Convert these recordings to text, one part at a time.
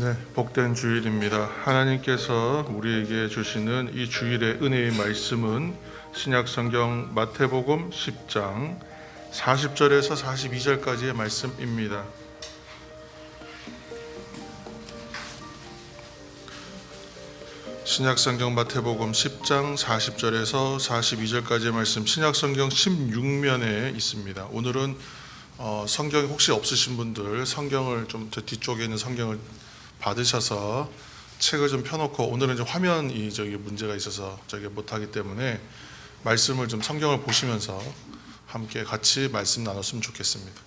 네, 복된 주일입니다. 하나님께서 우리에게 주시는 이 주일의 은혜의 말씀은 신약성경 마태복음 10장 40절에서 42절까지의 말씀입니다. 신약성경 마태복음 10장 40절에서 42절까지의 말씀, 신약성경 16면에 있습니다. 오늘은 성경이 혹시 없으신 분들 성경을 좀 저 뒤쪽에 있는 성경을 받으셔서 책을 좀 펴놓고, 오늘은 이제 화면이 문제가 있어서 못하기 때문에 말씀을 좀 성경을 보시면서 함께 같이 말씀 나눴으면 좋겠습니다.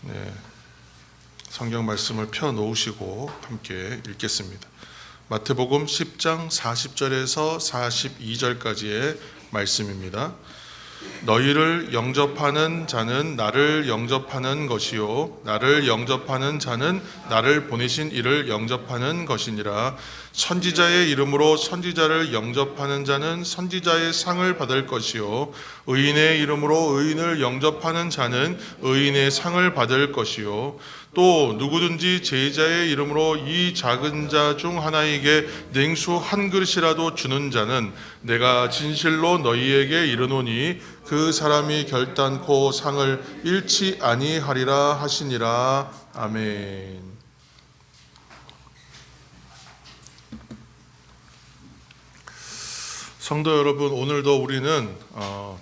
네, 성경 말씀을 펴 놓으시고 함께 읽겠습니다. 마태복음 10장 40절에서 42절까지의 말씀입니다. 너희를 영접하는 자는 나를 영접하는 것이요 나를 영접하는 자는 나를 보내신 이를 영접하는 것이니라. 선지자의 이름으로 선지자를 영접하는 자는 선지자의 상을 받을 것이요 의인의 이름으로 의인을 영접하는 자는 의인의 상을 받을 것이요 또 누구든지 제자의 이름으로 이 작은 자 중 하나에게 냉수 한 그릇이라도 주는 자는 내가 진실로 너희에게 이르노니 그 사람이 결단코 상을 잃지 아니하리라 하시니라. 아멘. 성도 여러분, 오늘도 우리는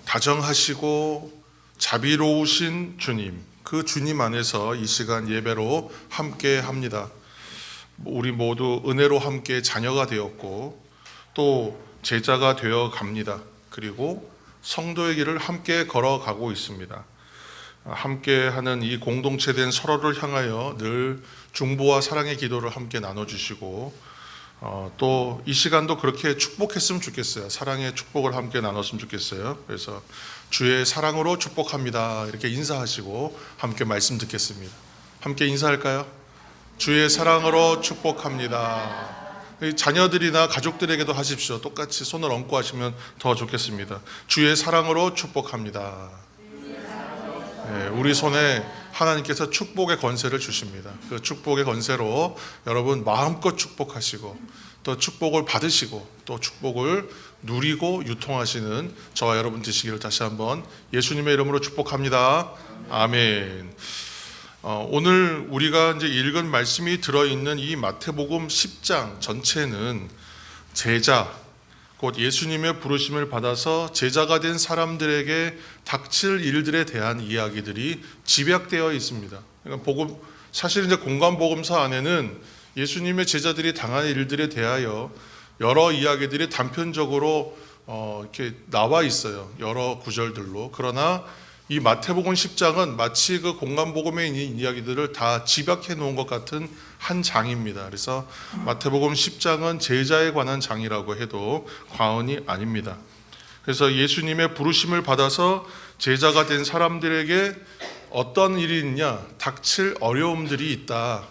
다정하시고 자비로우신 주님, 그 주님 안에서 이 시간 예배로 함께 합니다. 우리 모두 은혜로 함께 자녀가 되었고 또 제자가 되어 갑니다. 그리고 성도의 길을 함께 걸어가고 있습니다. 함께하는 이 공동체된 서로를 향하여 늘 중보와 사랑의 기도를 함께 나눠주시고 또 이 시간도 그렇게 축복했으면 좋겠어요. 사랑의 축복을 함께 나눴으면 좋겠어요. 그래서 주의 사랑으로 축복합니다, 이렇게 인사하시고 함께 말씀 듣겠습니다. 함께 인사할까요? 주의 사랑으로 축복합니다. 자녀들이나 가족들에게도 하십시오. 똑같이 손을 얹고 하시면 더 좋겠습니다. 주의 사랑으로 축복합니다. 네, 우리 손에 하나님께서 축복의 권세를 주십니다. 그 축복의 권세로 여러분 마음껏 축복하시고 또 축복을 받으시고 또 축복을 누리고 유통하시는 저와 여러분 되시기를 다시 한번 예수님의 이름으로 축복합니다. 아멘. 오늘 우리가 이제 읽은 말씀이 들어있는 이 마태복음 10장 전체는 제자, 곧 예수님의 부르심을 받아서 제자가 된 사람들에게 닥칠 일들에 대한 이야기들이 집약되어 있습니다. 그러니까 사실 이제 공관복음서 안에는 예수님의 제자들이 당한 일들에 대하여 여러 이야기들이 단편적으로 이렇게 나와 있어요. 여러 구절들로. 그러나 이 마태복음 10장은 마치 그 공관복음에 있는 이야기들을 다 집약해 놓은 것 같은 한 장입니다. 그래서 마태복음 10장은 제자에 관한 장이라고 해도 과언이 아닙니다. 그래서 예수님의 부르심을 받아서 제자가 된 사람들에게 어떤 일이 있냐, 닥칠 어려움들이 있다,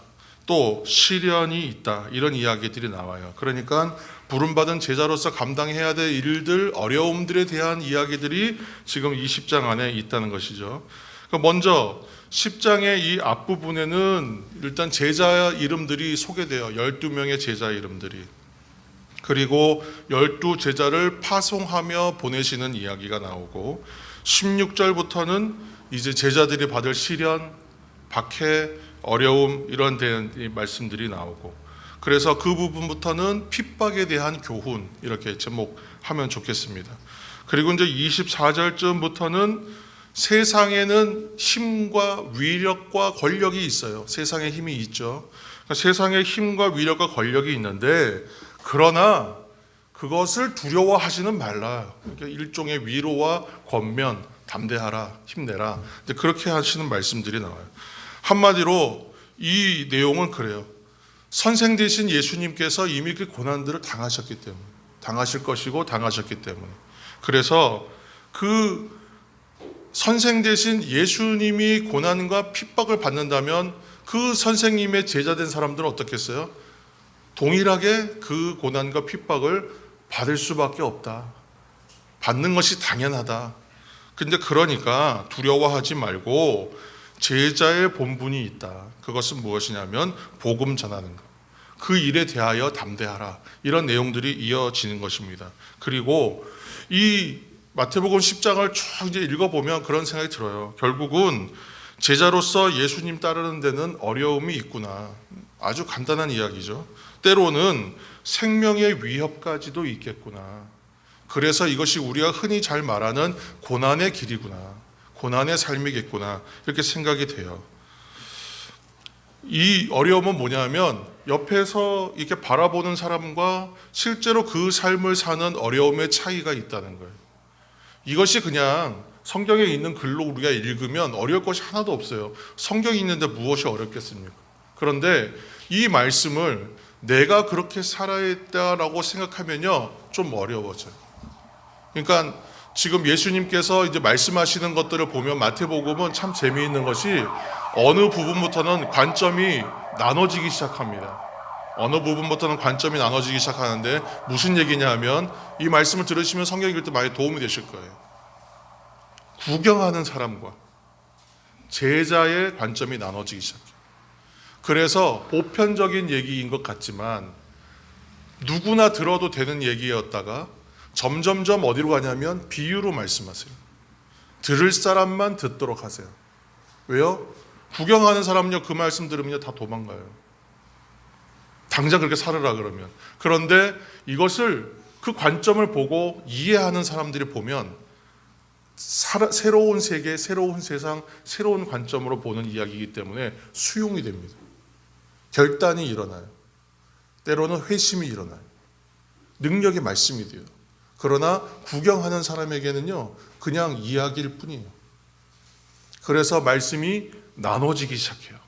또 시련이 있다, 이런 이야기들이 나와요. 그러니까 부름받은 제자로서 감당해야 될 일들, 어려움들에 대한 이야기들이 지금 이 10장 안에 있다는 것이죠. 먼저 10장의 이 앞부분에는 일단 제자 이름들이 소개돼요. 12명의 제자 이름들이. 그리고 12제자를 파송하며 보내시는 이야기가 나오고 16절부터는 이제 제자들이 받을 시련, 박해, 어려움, 이런 말씀들이 나오고, 그래서 그 부분부터는 핍박에 대한 교훈, 이렇게 제목하면 좋겠습니다. 그리고 이제 24절쯤부터는 세상에는 힘과 위력과 권력이 있어요. 세상에 힘이 있죠. 그러니까 세상에 힘과 위력과 권력이 있는데, 그러나 그것을 두려워하지는 말라. 그러니까 일종의 위로와 권면, 담대하라, 힘내라, 그렇게 하시는 말씀들이 나와요. 한마디로 이 내용은 그래요. 선생 되신 예수님께서 이미 그 고난들을 당하셨기 때문에, 당하실 것이고 당하셨기 때문에, 그래서 그 선생 되신 예수님이 고난과 핍박을 받는다면 그 선생님의 제자된 사람들은 어떻겠어요? 동일하게 그 고난과 핍박을 받을 수밖에 없다, 받는 것이 당연하다. 근데 그러니까 두려워하지 말고 제자의 본분이 있다. 그것은 무엇이냐면 복음 전하는 것. 그 일에 대하여 담대하라. 이런 내용들이 이어지는 것입니다. 그리고 이 마태복음 10장을 쭉 이제 읽어보면 그런 생각이 들어요. 결국은 제자로서 예수님 따르는 데는 어려움이 있구나. 아주 간단한 이야기죠. 때로는 생명의 위협까지도 있겠구나. 그래서 이것이 우리가 흔히 잘 말하는 고난의 길이구나. 고난의 삶이겠구나. 이렇게 생각이 돼요. 이 어려움은 뭐냐면 옆에서 이렇게 바라보는 사람과 실제로 그 삶을 사는 어려움의 차이가 있다는 거예요. 이것이 그냥 성경에 있는 글로 우리가 읽으면 어려울 것이 하나도 없어요. 성경이 있는데 무엇이 어렵겠습니까? 그런데 이 말씀을 내가 그렇게 살아야 했다라고 생각하면요, 좀 어려워져요. 그러니까 지금 예수님께서 이제 말씀하시는 것들을 보면 마태복음은 참 재미있는 것이 어느 부분부터는 관점이 나눠지기 시작합니다. 어느 부분부터는 관점이 나눠지기 시작하는데 무슨 얘기냐 하면 이 말씀을 들으시면 성경 읽을 때 많이 도움이 되실 거예요. 구경하는 사람과 제자의 관점이 나눠지기 시작해요. 그래서 보편적인 얘기인 것 같지만 누구나 들어도 되는 얘기였다가 점점점 어디로 가냐면 비유로 말씀하세요. 들을 사람만 듣도록 하세요. 왜요? 구경하는 사람은요, 그 말씀 들으면 다 도망가요. 당장 그렇게 살으라 그러면. 그런데 이것을 그 관점을 보고 이해하는 사람들이 보면 새로운 세계, 새로운 세상, 새로운 관점으로 보는 이야기이기 때문에 수용이 됩니다. 결단이 일어나요. 때로는 회심이 일어나요. 능력의 말씀이 돼요. 그러나 구경하는 사람에게는요, 그냥 이야기일 뿐이에요. 그래서 말씀이 나눠지기 시작해요.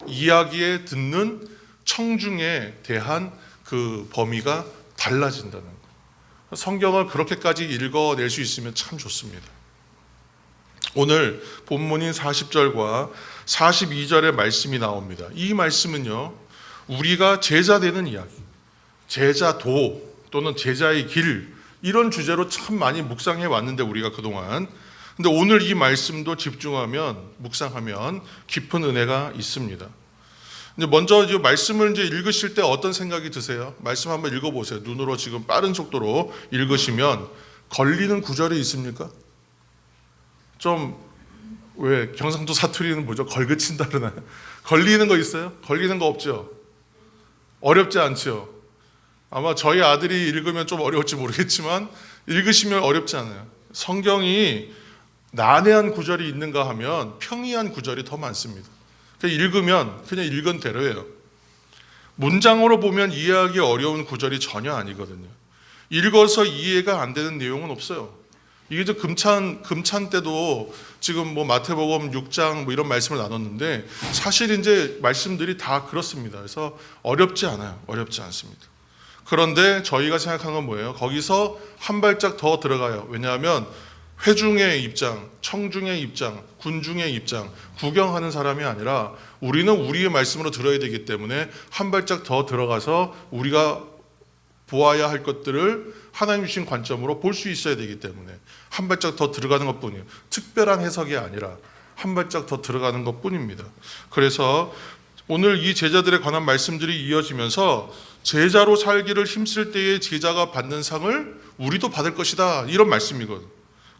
이야기에 듣는 청중에 대한 그 범위가 달라진다는 거예요. 성경을 그렇게까지 읽어낼 수 있으면 참 좋습니다. 오늘 본문인 40절과 42절의 말씀이 나옵니다. 이 말씀은요, 우리가 제자 되는 이야기, 제자도 또는 제자의 길, 이런 주제로 참 많이 묵상해 왔는데 우리가 그동안. 근데 오늘 이 말씀도 집중하면, 묵상하면 깊은 은혜가 있습니다. 이제 먼저 이 말씀을 이제 읽으실 때 어떤 생각이 드세요? 말씀 한번 읽어보세요. 눈으로 지금 빠른 속도로 읽으시면 걸리는 구절이 있습니까? 좀 왜 경상도 사투리는 뭐죠? 걸그친다 그러나요? 걸리는 거 있어요? 걸리는 거 없죠? 어렵지 않죠? 아마 저희 아들이 읽으면 좀 어려울지 모르겠지만 읽으시면 어렵지 않아요. 성경이 난해한 구절이 있는가 하면 평이한 구절이 더 많습니다. 읽으면 그냥 읽은 대로예요. 문장으로 보면 이해하기 어려운 구절이 전혀 아니거든요. 읽어서 이해가 안 되는 내용은 없어요. 이게 저 금찬 때도 지금 뭐 마태복음 6장 뭐 이런 말씀을 나눴는데 사실 이제 말씀들이 다 그렇습니다. 그래서 어렵지 않아요. 어렵지 않습니다. 그런데 저희가 생각하는 건 뭐예요? 거기서 한 발짝 더 들어가요. 왜냐하면 회중의 입장, 청중의 입장, 군중의 입장, 구경하는 사람이 아니라 우리는 우리의 말씀으로 들어야 되기 때문에 한 발짝 더 들어가서 우리가 보아야 할 것들을 하나님 주신 관점으로 볼 수 있어야 되기 때문에 한 발짝 더 들어가는 것뿐이에요. 특별한 해석이 아니라 한 발짝 더 들어가는 것뿐입니다. 그래서 오늘 이 제자들에 관한 말씀들이 이어지면서 제자로 살기를 힘쓸 때의 제자가 받는 상을 우리도 받을 것이다, 이런 말씀이거든요.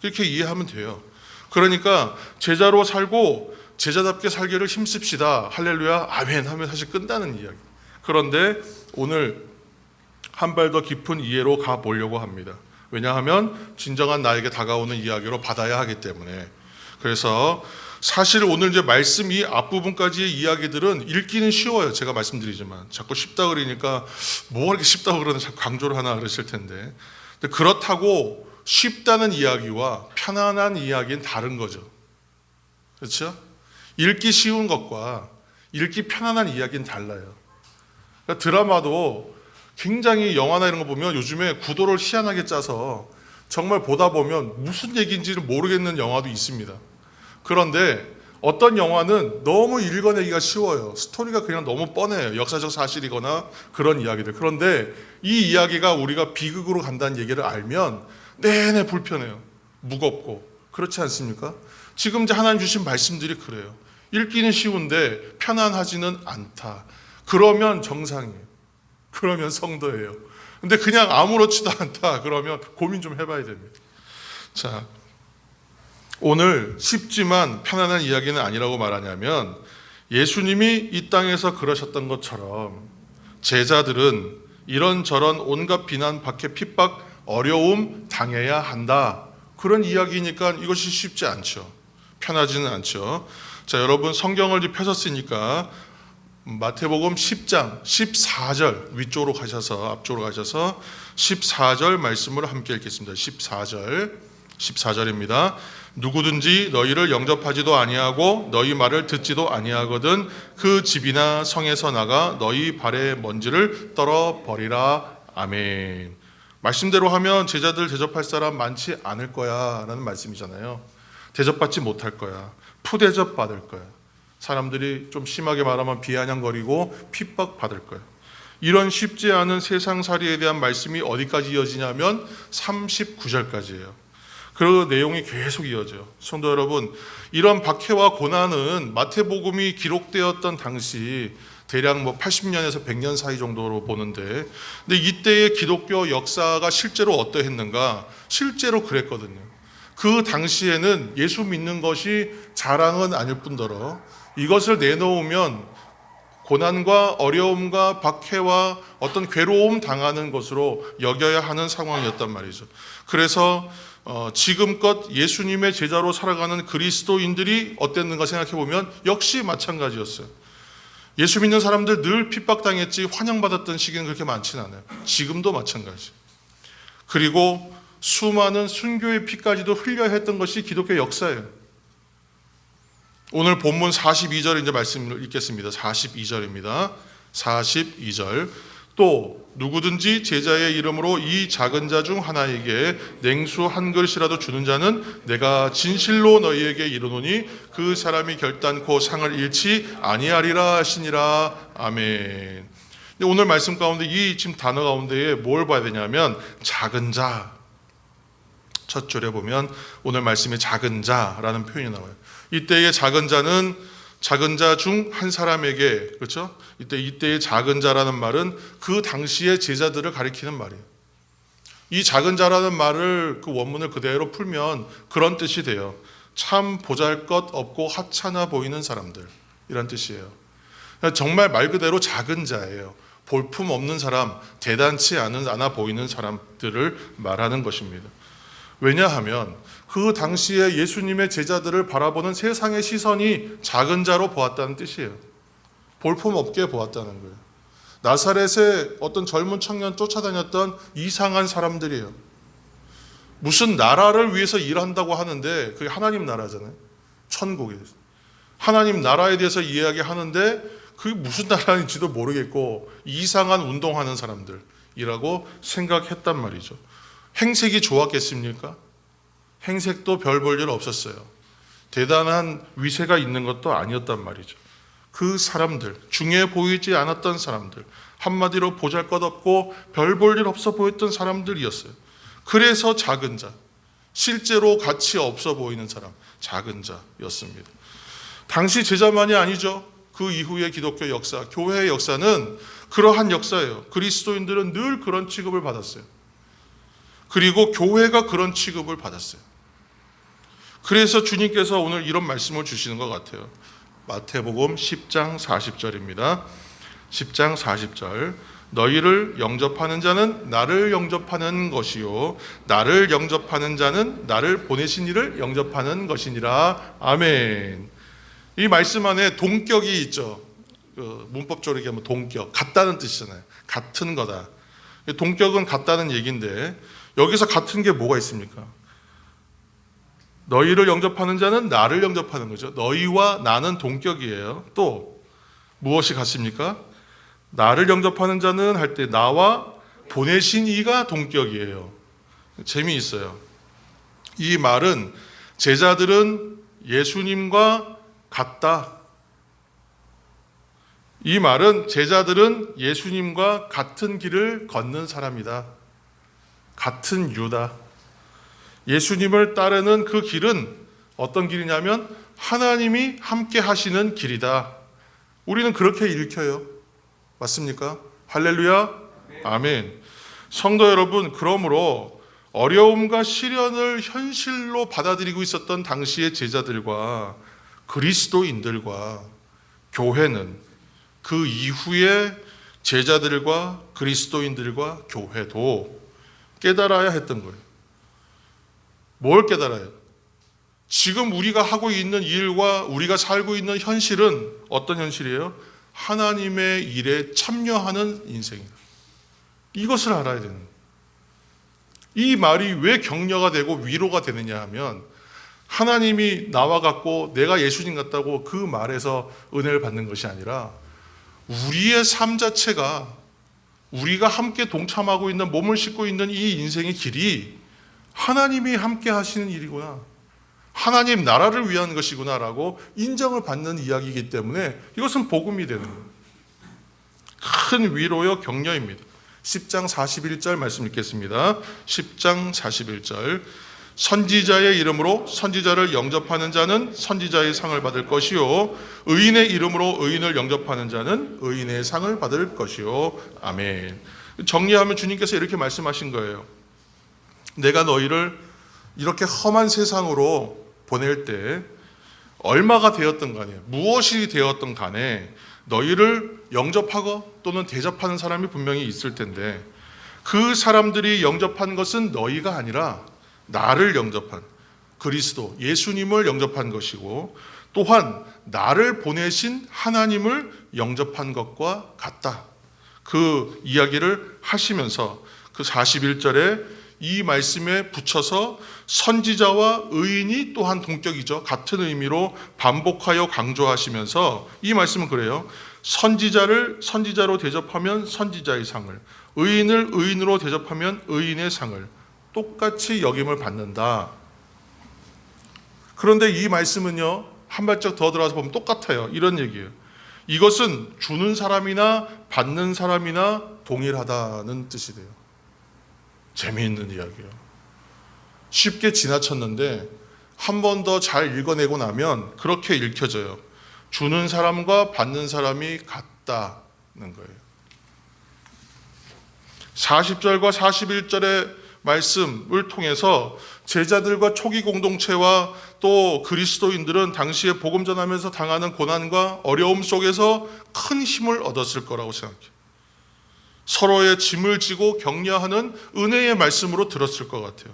이렇게 이해하면 돼요. 그러니까 제자로 살고 제자답게 살기를 힘씁시다, 할렐루야, 아멘 하면 사실 끝나는 이야기. 그런데 오늘 한 발 더 깊은 이해로 가보려고 합니다. 왜냐하면 진정한 나에게 다가오는 이야기로 받아야 하기 때문에. 그래서 사실 오늘 이제 말씀 이 앞부분까지의 이야기들은 읽기는 쉬워요. 제가 말씀드리지만 자꾸 쉽다 그러니까 뭐가 이렇게 쉽다고 그러나 자꾸 강조를 하나 그러실 텐데, 근데 그렇다고 쉽다는 이야기와 편안한 이야기는 다른 거죠. 그렇죠? 읽기 쉬운 것과 읽기 편안한 이야기는 달라요. 그러니까 드라마도 굉장히 영화나 이런 거 보면 요즘에 구도를 희한하게 짜서 정말 보다 보면 무슨 얘기인지를 모르겠는 영화도 있습니다. 그런데 어떤 영화는 너무 읽어내기가 쉬워요. 스토리가 그냥 너무 뻔해요. 역사적 사실이거나 그런 이야기들. 그런데 이 이야기가 우리가 비극으로 간다는 얘기를 알면 내내 불편해요. 무겁고. 그렇지 않습니까? 지금 이제 하나님 주신 말씀들이 그래요. 읽기는 쉬운데 편안하지는 않다. 그러면 정상이에요. 그러면 성도예요. 근데 그냥 아무렇지도 않다 그러면 고민 좀 해봐야 됩니다. 자, 오늘 쉽지만 편안한 이야기는 아니라고 말하냐면, 예수님이 이 땅에서 그러셨던 것처럼 제자들은 이런저런 온갖 비난, 박해, 핍박, 어려움 당해야 한다, 그런 이야기니까 이것이 쉽지 않죠. 편하지는 않죠. 자, 여러분 성경을 펴셨으니까 마태복음 10장 14절 위쪽으로 가셔서, 앞쪽으로 가셔서 14절 말씀을 함께 읽겠습니다. 14절입니다. 누구든지 너희를 영접하지도 아니하고 너희 말을 듣지도 아니하거든 그 집이나 성에서 나가 너희 발의 먼지를 떨어버리라. 아멘. 말씀대로 하면 제자들 대접할 사람 많지 않을 거야 라는 말씀이잖아요. 대접받지 못할 거야. 푸대접 받을 거야. 사람들이 좀 심하게 말하면 비아냥거리고 핍박받을 거야. 이런 쉽지 않은 세상살이에 대한 말씀이 어디까지 이어지냐면 39절까지예요. 그 내용이 계속 이어져요. 성도 여러분, 이런 박해와 고난은 마태복음이 기록되었던 당시 대략 80년에서 100년 사이 정도로 보는데, 근데 이때의 기독교 역사가 실제로 어떠했는가? 실제로 그랬거든요. 그 당시에는 예수 믿는 것이 자랑은 아닐 뿐더러 이것을 내놓으면 고난과 어려움과 박해와 어떤 괴로움 당하는 것으로 여겨야 하는 상황이었단 말이죠. 그래서 지금껏 예수님의 제자로 살아가는 그리스도인들이 어땠는가 생각해 보면 역시 마찬가지였어요. 예수 믿는 사람들 늘 핍박당했지 환영받았던 시기는 그렇게 많지는 않아요. 지금도 마찬가지. 그리고 수많은 순교의 피까지도 흘려야 했던 것이 기독교 역사예요. 오늘 본문 42절 이제 말씀을 읽겠습니다. 42절입니다. 42절. 또 누구든지 제자의 이름으로 이 작은 자 중 하나에게 냉수 한 그릇이라도 주는 자는 내가 진실로 너희에게 이르노니 그 사람이 결단코 상을 잃지 아니하리라 하시니라. 아멘. 오늘 말씀 가운데 이 지금 단어 가운데에 뭘 봐야 되냐면 작은 자. 첫 줄에 보면 오늘 말씀에 작은 자라는 표현이 나와요. 이때의 작은 자는 작은 자 중 한 사람에게, 그렇죠? 이때의 작은 자라는 말은 그 당시의 제자들을 가리키는 말이에요. 이 작은 자라는 말을 그 원문을 그대로 풀면 그런 뜻이 돼요. 참 보잘것없고 하찮아 보이는 사람들, 이런 뜻이에요. 정말 말 그대로 작은 자예요. 볼품 없는 사람, 대단치 않아 보이는 사람들을 말하는 것입니다. 왜냐하면 그 당시에 예수님의 제자들을 바라보는 세상의 시선이 작은 자로 보았다는 뜻이에요. 볼품없게 보았다는 거예요. 나사렛의 어떤 젊은 청년 쫓아다녔던 이상한 사람들이에요. 무슨 나라를 위해서 일한다고 하는데 그게 하나님 나라잖아요. 천국에 대해서. 하나님 나라에 대해서 이야기하는데 그게 무슨 나라인지도 모르겠고 이상한 운동하는 사람들이라고 생각했단 말이죠. 행색이 좋았겠습니까? 행색도 별 볼 일 없었어요. 대단한 위세가 있는 것도 아니었단 말이죠. 그 사람들, 중요해 보이지 않았던 사람들, 한마디로 보잘것없고 별 볼 일 없어 보였던 사람들이었어요. 그래서 작은 자, 실제로 가치 없어 보이는 사람, 작은 자였습니다. 당시 제자만이 아니죠. 그 이후의 기독교 역사, 교회의 역사는 그러한 역사예요. 그리스도인들은 늘 그런 취급을 받았어요. 그리고 교회가 그런 취급을 받았어요. 그래서 주님께서 오늘 이런 말씀을 주시는 것 같아요. 마태복음 10장 40절입니다. 10장 40절. 너희를 영접하는 자는 나를 영접하는 것이요 나를 영접하는 자는 나를 보내신 이를 영접하는 것이니라. 아멘. 이 말씀 안에 동격이 있죠. 문법적으로 얘기하면 동격, 같다는 뜻이잖아요. 같은 거다. 동격은 같다는 얘기인데 여기서 같은 게 뭐가 있습니까? 너희를 영접하는 자는 나를 영접하는 거죠. 너희와 나는 동격이에요. 또 무엇이 같습니까? 나를 영접하는 자는 할 때 나와 보내신 이가 동격이에요. 재미있어요. 이 말은 제자들은 예수님과 같다. 이 말은 제자들은 예수님과 같은 길을 걷는 사람이다. 같은 유다. 예수님을 따르는 그 길은 어떤 길이냐면 하나님이 함께 하시는 길이다. 우리는 그렇게 읽혀요. 맞습니까? 할렐루야? 아멘. 성도 여러분, 그러므로 어려움과 시련을 현실로 받아들이고 있었던 당시의 제자들과 그리스도인들과 교회는 그 이후에 제자들과 그리스도인들과 교회도 깨달아야 했던 거예요. 뭘 깨달아요? 지금 우리가 하고 있는 일과 우리가 살고 있는 현실은 어떤 현실이에요? 하나님의 일에 참여하는 인생이에요. 이것을 알아야 되는 거예요. 이 말이 왜 격려가 되고 위로가 되느냐 하면 하나님이 나와 같고 내가 예수님 같다고 그 말에서 은혜를 받는 것이 아니라 우리의 삶 자체가 우리가 함께 동참하고 있는 몸을 싣고 있는 이 인생의 길이 하나님이 함께 하시는 일이구나, 하나님 나라를 위한 것이구나라고 인정을 받는 이야기이기 때문에 이것은 복음이 되는 거예요. 큰 위로요 격려입니다. 10장 41절 말씀 읽겠습니다. 10장 41절. 선지자의 이름으로 선지자를 영접하는 자는 선지자의 상을 받을 것이요 의인의 이름으로 의인을 영접하는 자는 의인의 상을 받을 것이요. 아멘. 정리하면 주님께서 이렇게 말씀하신 거예요. 내가 너희를 이렇게 험한 세상으로 보낼 때 얼마가 되었든 간에 무엇이 되었든 간에 너희를 영접하고 또는 대접하는 사람이 분명히 있을 텐데 그 사람들이 영접한 것은 너희가 아니라 나를 영접한 그리스도 예수님을 영접한 것이고 또한 나를 보내신 하나님을 영접한 것과 같다. 그 이야기를 하시면서 그 41절에 이 말씀에 붙여서 선지자와 의인이 또한 동격이죠. 같은 의미로 반복하여 강조하시면서 이 말씀은 그래요. 선지자를 선지자로 대접하면 선지자의 상을, 의인을 의인으로 대접하면 의인의 상을 똑같이 역임을 받는다. 그런데 이 말씀은요, 한 발짝 더 들어가서 보면 똑같아요. 이런 얘기예요. 이것은 주는 사람이나 받는 사람이나 동일하다는 뜻이 돼요. 재미있는 이야기예요. 쉽게 지나쳤는데 한 번 더 잘 읽어내고 나면 그렇게 읽혀져요. 주는 사람과 받는 사람이 같다는 거예요. 40절과 41절의 말씀을 통해서 제자들과 초기 공동체와 또 그리스도인들은 당시에 복음 전하면서 당하는 고난과 어려움 속에서 큰 힘을 얻었을 거라고 생각해요. 서로의 짐을 지고 격려하는 은혜의 말씀으로 들었을 것 같아요.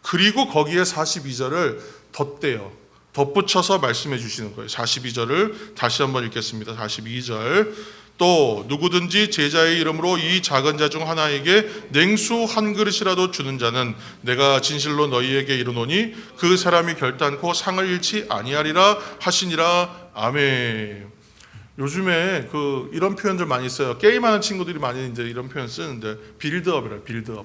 그리고 거기에 42절을 덧대요. 덧붙여서 말씀해 주시는 거예요. 42절을 다시 한번 읽겠습니다. 42절. 또 누구든지 제자의 이름으로 이 작은 자 중 하나에게 냉수 한 그릇이라도 주는 자는 내가 진실로 너희에게 이르노니 그 사람이 결단코 상을 잃지 아니하리라 하시니라. 아멘. 요즘에 이런 표현들 많이 써요. 게임하는 친구들이 많이 이제 이런 표현 쓰는데 빌드업이라 빌드업.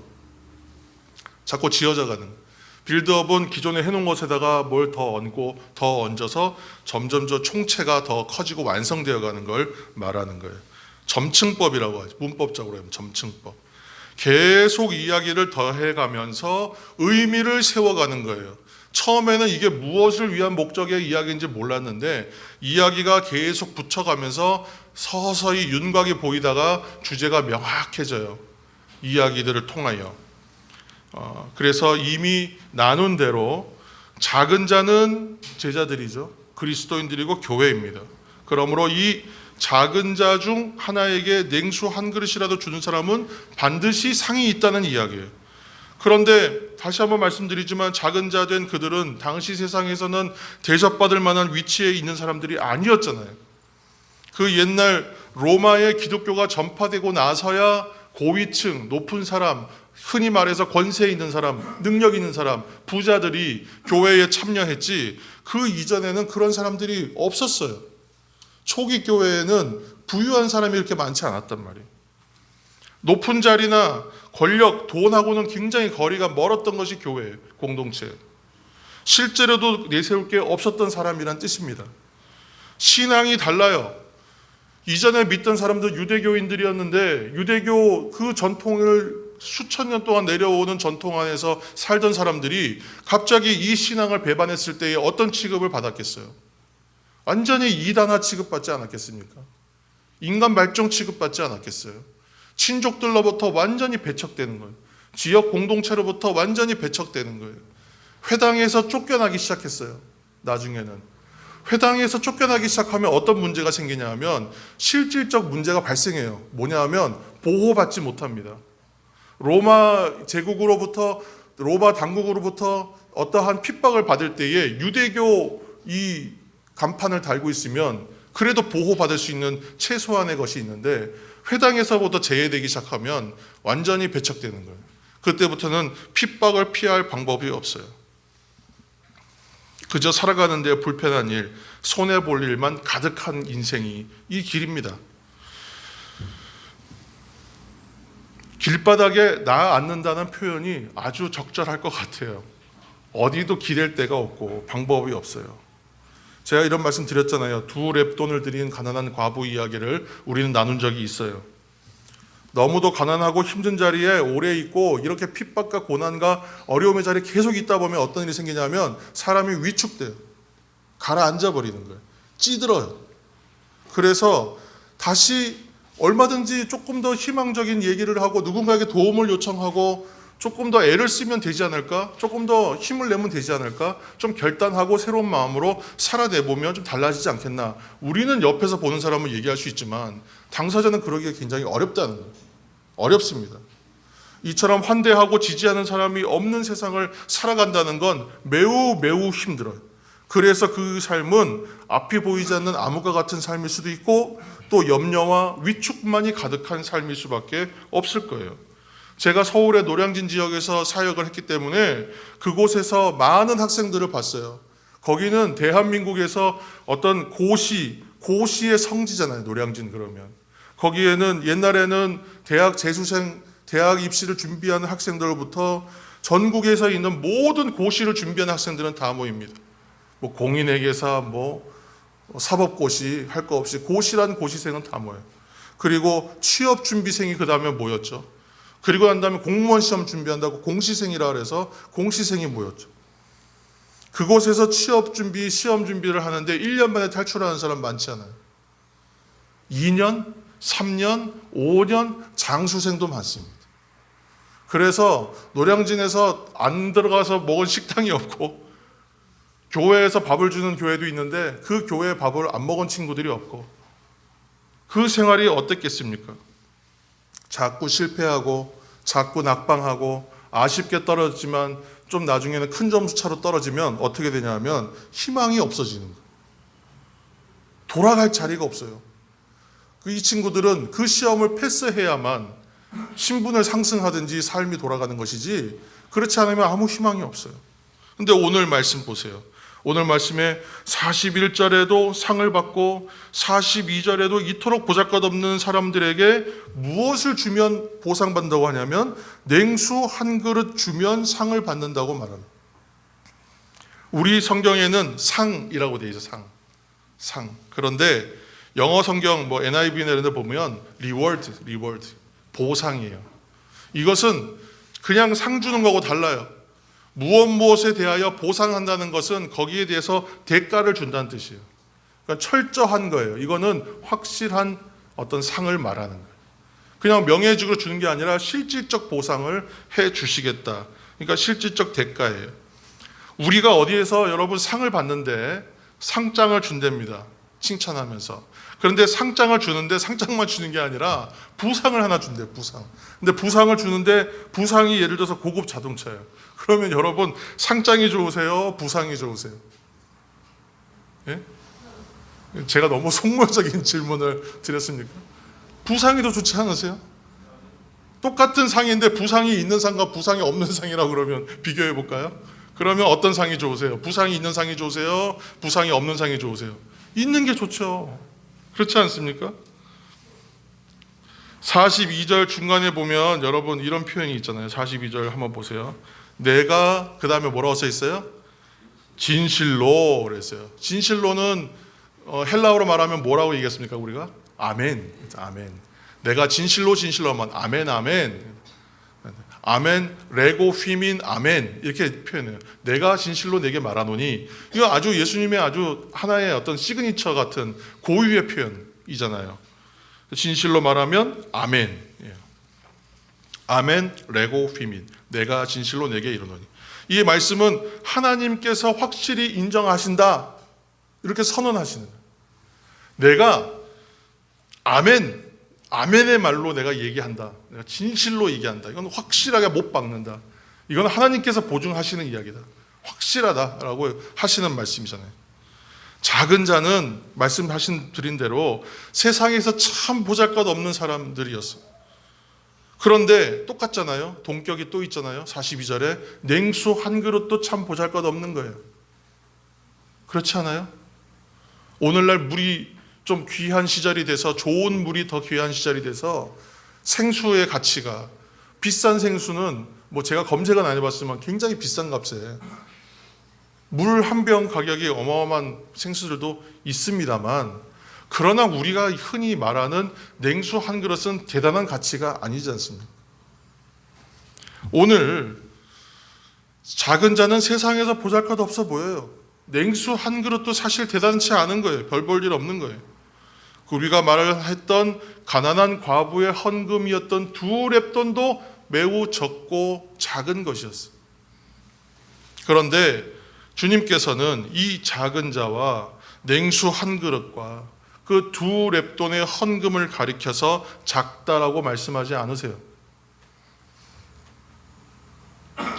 자꾸 지어져 가는. 빌드업은 기존에 해놓은 것에다가 뭘 더 얹고 더 얹어서 점점 저 총체가 더 커지고 완성되어 가는 걸 말하는 거예요. 점층법이라고 하죠. 문법적으로 하면 점층법. 계속 이야기를 더해가면서 의미를 세워가는 거예요. 처음에는 이게 무엇을 위한 목적의 이야기인지 몰랐는데 이야기가 계속 붙여가면서 서서히 윤곽이 보이다가 주제가 명확해져요. 이야기들을 통하여. 그래서 이미 나눈 대로 작은 자는 제자들이죠. 그리스도인들이고 교회입니다. 그러므로 이 작은 자 중 하나에게 냉수 한 그릇이라도 주는 사람은 반드시 상이 있다는 이야기예요. 그런데 다시 한번 말씀드리지만 작은 자 된 그들은 당시 세상에서는 대접받을 만한 위치에 있는 사람들이 아니었잖아요. 그 옛날 로마의 기독교가 전파되고 나서야 고위층, 높은 사람, 흔히 말해서 권세 있는 사람, 능력 있는 사람, 부자들이 교회에 참여했지 그 이전에는 그런 사람들이 없었어요. 초기 교회에는 부유한 사람이 이렇게 많지 않았단 말이에요. 높은 자리나 권력, 돈하고는 굉장히 거리가 멀었던 것이 교회예요. 공동체예요. 실제로도 내세울 게 없었던 사람이란 뜻입니다. 신앙이 달라요. 이전에 믿던 사람들 유대교인들이었는데 유대교 그 전통을 수천 년 동안 내려오는 전통 안에서 살던 사람들이 갑자기 이 신앙을 배반했을 때에 어떤 취급을 받았겠어요? 완전히 이단화 취급받지 않았겠습니까? 인간 말종 취급받지 않았겠어요? 친족들로부터 완전히 배척되는 거예요. 지역 공동체로부터 완전히 배척되는 거예요. 회당에서 쫓겨나기 시작했어요. 나중에는 회당에서 쫓겨나기 시작하면 어떤 문제가 생기냐 하면 실질적 문제가 발생해요. 뭐냐 하면 보호받지 못합니다. 로마 제국으로부터, 로마 당국으로부터 어떠한 핍박을 받을 때에 유대교 이 간판을 달고 있으면 그래도 보호받을 수 있는 최소한의 것이 있는데, 회당에서부터 제외되기 시작하면 완전히 배척되는 거예요. 그때부터는 핍박을 피할 방법이 없어요. 그저 살아가는 데 불편한 일, 손해볼 일만 가득한 인생이 이 길입니다. 길바닥에 나 앉는다는 표현이 아주 적절할 것 같아요. 어디도 기댈 데가 없고 방법이 없어요. 제가 이런 말씀 드렸잖아요. 2렙돈을 들인 가난한 과부 이야기를 우리는 나눈 적이 있어요. 너무도 가난하고 힘든 자리에 오래 있고 이렇게 핍박과 고난과 어려움의 자리에 계속 있다 보면 어떤 일이 생기냐면 사람이 위축돼요. 가라앉아 버리는 거예요. 찌들어요. 그래서 다시 얼마든지 조금 더 희망적인 얘기를 하고 누군가에게 도움을 요청하고 조금 더 애를 쓰면 되지 않을까? 조금 더 힘을 내면 되지 않을까? 좀 결단하고 새로운 마음으로 살아내보면 좀 달라지지 않겠나? 우리는 옆에서 보는 사람은 얘기할 수 있지만 당사자는 그러기가 굉장히 어렵다는 거예요. 어렵습니다. 이처럼 환대하고 지지하는 사람이 없는 세상을 살아간다는 건 매우 매우 힘들어요. 그래서 그 삶은 앞이 보이지 않는 암흑과 같은 삶일 수도 있고 또 염려와 위축만이 가득한 삶일 수밖에 없을 거예요. 제가 서울의 노량진 지역에서 사역을 했기 때문에 그곳에서 많은 학생들을 봤어요. 거기는 대한민국에서 어떤 고시의 성지잖아요. 노량진 그러면. 거기에는 옛날에는 대학 재수생, 대학 입시를 준비하는 학생들로부터 전국에서 있는 모든 고시를 준비하는 학생들은 다 모입니다. 뭐 공인회계사, 뭐 사법고시 할 거 없이 고시란 고시생은 다 모여요. 그리고 취업 준비생이 그 다음에 모였죠. 그리고 난 다음에 공무원 시험 준비한다고 공시생이라 그래서 공시생이 모였죠. 그곳에서 취업 준비, 시험 준비를 하는데 1년 만에 탈출하는 사람 많지 않아요. 2년, 3년, 5년 장수생도 많습니다. 그래서 노량진에서 안 들어가서 먹은 식당이 없고 교회에서 밥을 주는 교회도 있는데 그 교회에 밥을 안 먹은 친구들이 없고 그 생활이 어땠겠습니까? 자꾸 실패하고 자꾸 낙방하고 아쉽게 떨어지지만 좀 나중에는 큰 점수 차로 떨어지면 어떻게 되냐면 희망이 없어지는 거예요. 돌아갈 자리가 없어요. 이 친구들은 그 시험을 패스해야만 신분을 상승하든지 삶이 돌아가는 것이지 그렇지 않으면 아무 희망이 없어요. 근데 오늘 말씀 보세요. 오늘 말씀에 41절에도 상을 받고 42절에도 이토록 보잘것없는 사람들에게 무엇을 주면 보상받는다고 하냐면 냉수 한 그릇 주면 상을 받는다고 말합니다. 우리 성경에는 상이라고 되어 있어요. 상. 그런데 영어 성경 뭐 NIV나 이런 데 보면 reward 보상이에요. 이것은 그냥 상 주는 거하고 달라요. 무엇에 대하여 보상한다는 것은 거기에 대해서 대가를 준다는 뜻이에요. 그러니까 철저한 거예요. 이거는 확실한 어떤 상을 말하는 거예요. 그냥 명예직으로 주는 게 아니라 실질적 보상을 해 주시겠다. 그러니까 실질적 대가예요. 우리가 어디에서 여러분 상을 받는데 상장을 준답니다. 칭찬하면서. 그런데 상장을 주는데 상장만 주는 게 아니라 부상을 하나 준대요. 부상. 근데 부상을 주는데 부상이 예를 들어서 고급 자동차예요. 그러면 여러분 상장이 좋으세요? 부상이 좋으세요? 예? 제가 너무 속물적인 질문을 드렸습니까? 부상이 더 좋지 않으세요? 똑같은 상인데 부상이 있는 상과 부상이 없는 상이라고 그러면 비교해 볼까요? 그러면 어떤 상이 좋으세요? 부상이 있는 상이 좋으세요? 부상이 없는 상이 좋으세요? 있는 게 좋죠. 그렇지 않습니까? 42절 중간에 보면 여러분 이런 표현이 있잖아요. 42절 한번 보세요. 내가 그 다음에 뭐라고 써 있어요? 진실로 그랬어요. 진실로는 헬라어로 말하면 뭐라고 얘기했습니까? 우리가 아멘. 아멘. 내가 진실로만 아멘 아멘. 아멘 레고 휘민 아멘 이렇게 표현해요. 내가 진실로 내게 말하노니 이거 아주 예수님의 아주 하나의 어떤 시그니처 같은 고유의 표현이잖아요. 진실로 말하면 아멘. 예. 아멘 레고 피민. 내가 진실로 내게 이르노니. 이 말씀은 하나님께서 확실히 인정하신다. 이렇게 선언하시는 거예요. 내가 아멘의 말로 내가 얘기한다. 내가 진실로 얘기한다. 이건 확실하게 못 박는다. 이건 하나님께서 보증하시는 이야기다. 확실하다라고 하시는 말씀이잖아요. 작은 자는 말씀하신 드린 대로 세상에서 참 보잘것없는 사람들이었어요. 그런데 똑같잖아요. 동격이 또 있잖아요. 42절에 냉수 한 그릇도 참 보잘것없는 거예요. 그렇지 않아요? 오늘날 물이 좀 귀한 시절이 돼서, 좋은 물이 더 귀한 시절이 돼서 생수의 가치가, 비싼 생수는 뭐 제가 검색은 안 해봤지만 굉장히 비싼 값에, 물 한 병 가격이 어마어마한 생수들도 있습니다만, 그러나 우리가 흔히 말하는 냉수 한 그릇은 대단한 가치가 아니지 않습니까? 오늘 작은 자는 세상에서 보잘것없어 보여요. 냉수 한 그릇도 사실 대단치 않은 거예요. 별 볼 일 없는 거예요. 우리가 말했던 가난한 과부의 헌금이었던 2렙돈도 매우 적고 작은 것이었어요. 그런데 주님께서는 이 작은 자와 냉수 한 그릇과 그 2렙돈의 헌금을 가리켜서 작다라고 말씀하지 않으세요.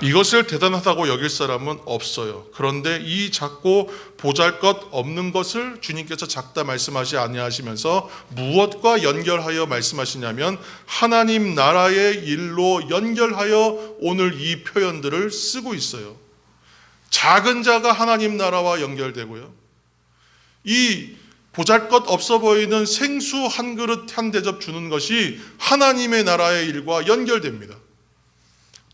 이것을 대단하다고 여길 사람은 없어요. 그런데 이 작고 보잘것없는 것을 주님께서 작다 말씀하지 아니하시면서 무엇과 연결하여 말씀하시냐면 하나님 나라의 일로 연결하여 오늘 이 표현들을 쓰고 있어요. 작은 자가 하나님 나라와 연결되고요, 이 보잘것없어 보이는 생수 한 그릇 한 대접 주는 것이 하나님의 나라의 일과 연결됩니다.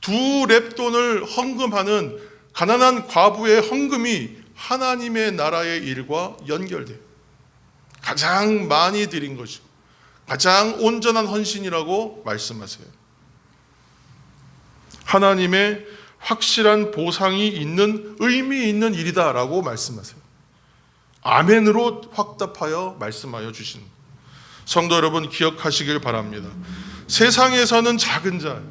2렙돈을 헌금하는 가난한 과부의 헌금이 하나님의 나라의 일과 연결돼요. 가장 많이 드린 것이고 가장 온전한 헌신이라고 말씀하세요. 하나님의 확실한 보상이 있는, 의미 있는 일이다라고 말씀하세요. 아멘으로 확답하여 말씀하여 주신 성도 여러분, 기억하시길 바랍니다. 세상에서는 작은 자,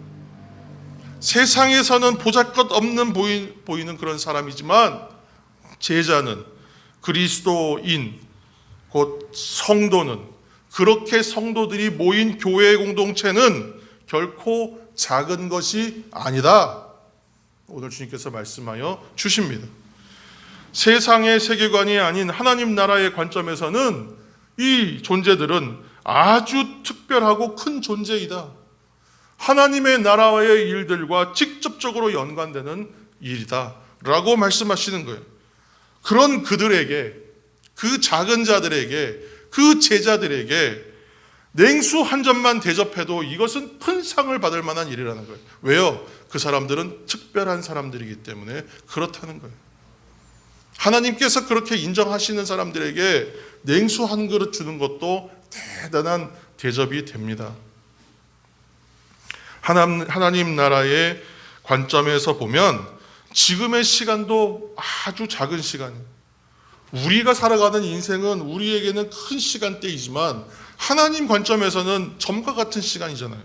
세상에서는 보잘것없는 보이는 그런 사람이지만, 제자는, 그리스도인, 곧 성도는, 그렇게 성도들이 모인 교회의 공동체는 결코 작은 것이 아니다. 오늘 주님께서 말씀하여 주십니다. 세상의 세계관이 아닌 하나님 나라의 관점에서는 이 존재들은 아주 특별하고 큰 존재이다. 하나님의 나라의 일들과 직접적으로 연관되는 일이다 라고 말씀하시는 거예요. 그런 그들에게, 그 작은 자들에게, 그 제자들에게 냉수 한 잔만 대접해도 이것은 큰 상을 받을 만한 일이라는 거예요. 왜요? 그 사람들은 특별한 사람들이기 때문에 그렇다는 거예요. 하나님께서 그렇게 인정하시는 사람들에게 냉수 한 그릇 주는 것도 대단한 대접이 됩니다. 하나님 나라의 관점에서 보면 지금의 시간도 아주 작은 시간이에요. 우리가 살아가는 인생은 우리에게는 큰 시간대이지만 하나님 관점에서는 점과 같은 시간이잖아요.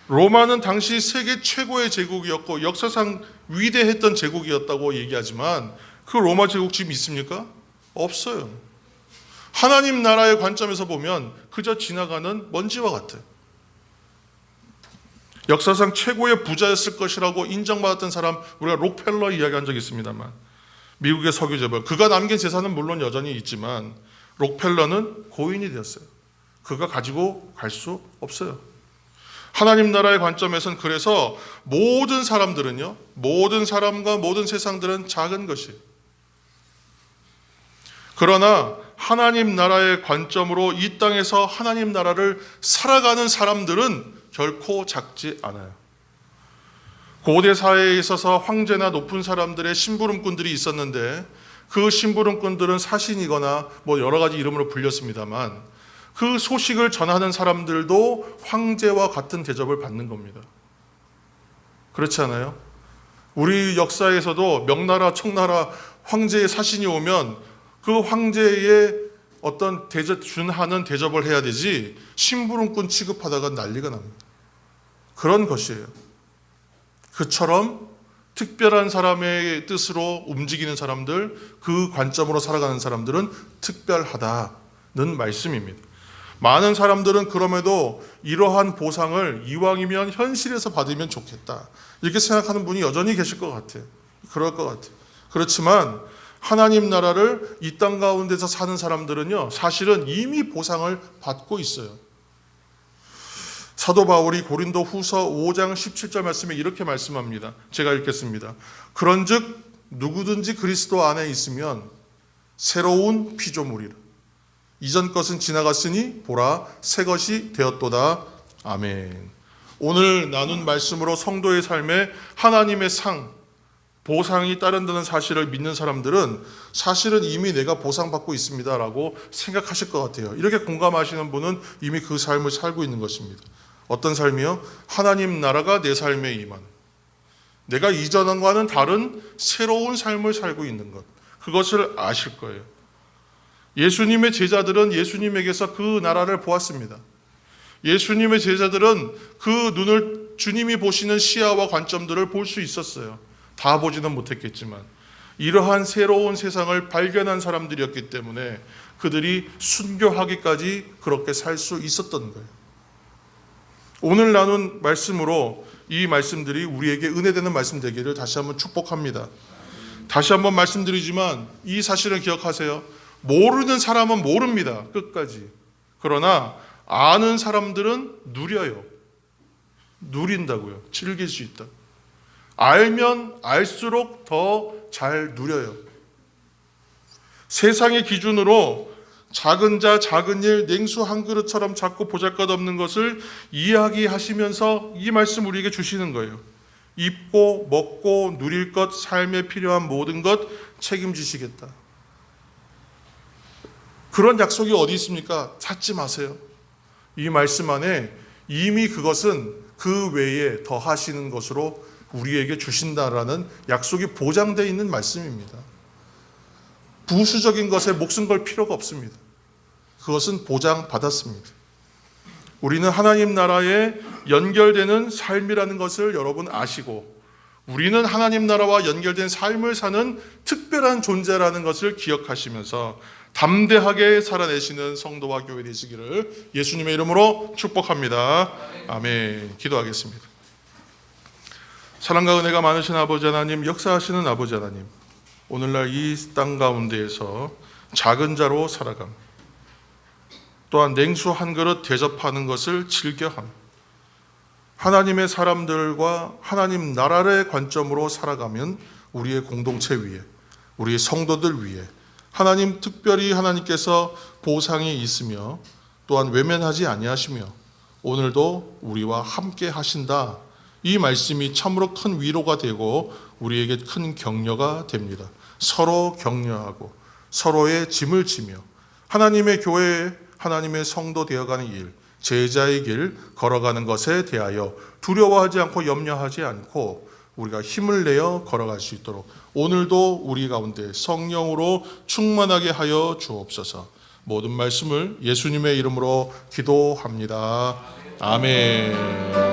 로마는 당시 세계 최고의 제국이었고 역사상 위대했던 제국이었다고 얘기하지만 그 로마 제국 지금 있습니까? 없어요. 하나님 나라의 관점에서 보면 그저 지나가는 먼지와 같아요. 역사상 최고의 부자였을 것이라고 인정받았던 사람, 우리가 록펠러 이야기한 적이 있습니다만, 미국의 석유 재벌, 그가 남긴 재산은 물론 여전히 있지만 록펠러는 고인이 되었어요. 그가 가지고 갈 수 없어요. 하나님 나라의 관점에서는 그래서 모든 사람들은요, 모든 사람과 모든 세상들은 작은 것이에요. 그러나 하나님 나라의 관점으로 이 땅에서 하나님 나라를 살아가는 사람들은 결코 작지 않아요. 고대 사회에 있어서 황제나 높은 사람들의 심부름꾼들이 있었는데 그 심부름꾼들은 사신이거나 뭐 여러 가지 이름으로 불렸습니다만 그 소식을 전하는 사람들도 황제와 같은 대접을 받는 겁니다. 그렇지 않아요? 우리 역사에서도 명나라, 청나라 황제의 사신이 오면 그 황제의 어떤 준하는 대접을 해야 되지 심부름꾼 취급하다가 난리가 납니다. 그런 것이에요. 그처럼 특별한 사람의 뜻으로 움직이는 사람들, 그 관점으로 살아가는 사람들은 특별하다는 말씀입니다. 많은 사람들은 그럼에도 이러한 보상을 이왕이면 현실에서 받으면 좋겠다, 이렇게 생각하는 분이 여전히 계실 것 같아요. 그럴 것 같아요. 그렇지만 하나님 나라를 이 땅 가운데서 사는 사람들은요, 사실은 이미 보상을 받고 있어요. 사도 바울이 고린도 후서 5장 17절 말씀에 이렇게 말씀합니다. 제가 읽겠습니다. 그런즉 누구든지 그리스도 안에 있으면 새로운 피조물이라. 이전 것은 지나갔으니 보라 새 것이 되었도다. 아멘. 오늘 나눈 말씀으로 성도의 삶에 하나님의 상, 보상이 따른다는 사실을 믿는 사람들은 사실은 이미 내가 보상받고 있습니다라고 생각하실 것 같아요. 이렇게 공감하시는 분은 이미 그 삶을 살고 있는 것입니다. 어떤 삶이요? 하나님 나라가 내 삶에 임하는, 내가 이전과는 다른 새로운 삶을 살고 있는 것, 그것을 아실 거예요. 예수님의 제자들은 예수님에게서 그 나라를 보았습니다. 예수님의 제자들은 그 눈을 주님이 보시는 시야와 관점들을 볼 수 있었어요. 다 보지는 못했겠지만 이러한 새로운 세상을 발견한 사람들이었기 때문에 그들이 순교하기까지 그렇게 살 수 있었던 거예요. 오늘 나눈 말씀으로 이 말씀들이 우리에게 은혜되는 말씀 되기를 다시 한번 축복합니다. 다시 한번 말씀드리지만 이 사실을 기억하세요. 모르는 사람은 모릅니다. 끝까지. 그러나 아는 사람들은 누려요. 누린다고요. 즐길 수 있다. 알면 알수록 더 잘 누려요. 세상의 기준으로 작은 자, 작은 일, 냉수 한 그릇처럼 작고 보잘것없는 것을 이야기하시면서 이 말씀 우리에게 주시는 거예요. 입고 먹고 누릴 것, 삶에 필요한 모든 것 책임지시겠다. 그런 약속이 어디 있습니까? 찾지 마세요. 이 말씀 안에 이미 그것은 그 외에 더 하시는 것으로 우리에게 주신다라는 약속이 보장되어 있는 말씀입니다. 부수적인 것에 목숨 걸 필요가 없습니다. 그것은 보장받았습니다. 우리는 하나님 나라에 연결되는 삶이라는 것을 여러분 아시고, 우리는 하나님 나라와 연결된 삶을 사는 특별한 존재라는 것을 기억하시면서 담대하게 살아내시는 성도와 교회 되시기를 예수님의 이름으로 축복합니다. 아멘. 기도하겠습니다. 사랑과 은혜가 많으신 아버지 하나님, 역사하시는 아버지 하나님, 오늘날 이 땅 가운데에서 작은 자로 살아감, 또한 냉수 한 그릇 대접하는 것을 즐겨함, 하나님의 사람들과 하나님 나라의 관점으로 살아가면 우리의 공동체 위에, 우리의 성도들 위에 하나님, 특별히 하나님께서 보상이 있으며 또한 외면하지 아니하시며 오늘도 우리와 함께 하신다. 이 말씀이 참으로 큰 위로가 되고 우리에게 큰 격려가 됩니다. 서로 격려하고 서로의 짐을 지며 하나님의 교회에 하나님의 성도 되어가는 일, 제자의 길 걸어가는 것에 대하여 두려워하지 않고 염려하지 않고 우리가 힘을 내어 걸어갈 수 있도록 오늘도 우리 가운데 성령으로 충만하게 하여 주옵소서. 모든 말씀을 예수님의 이름으로 기도합니다. 아멘.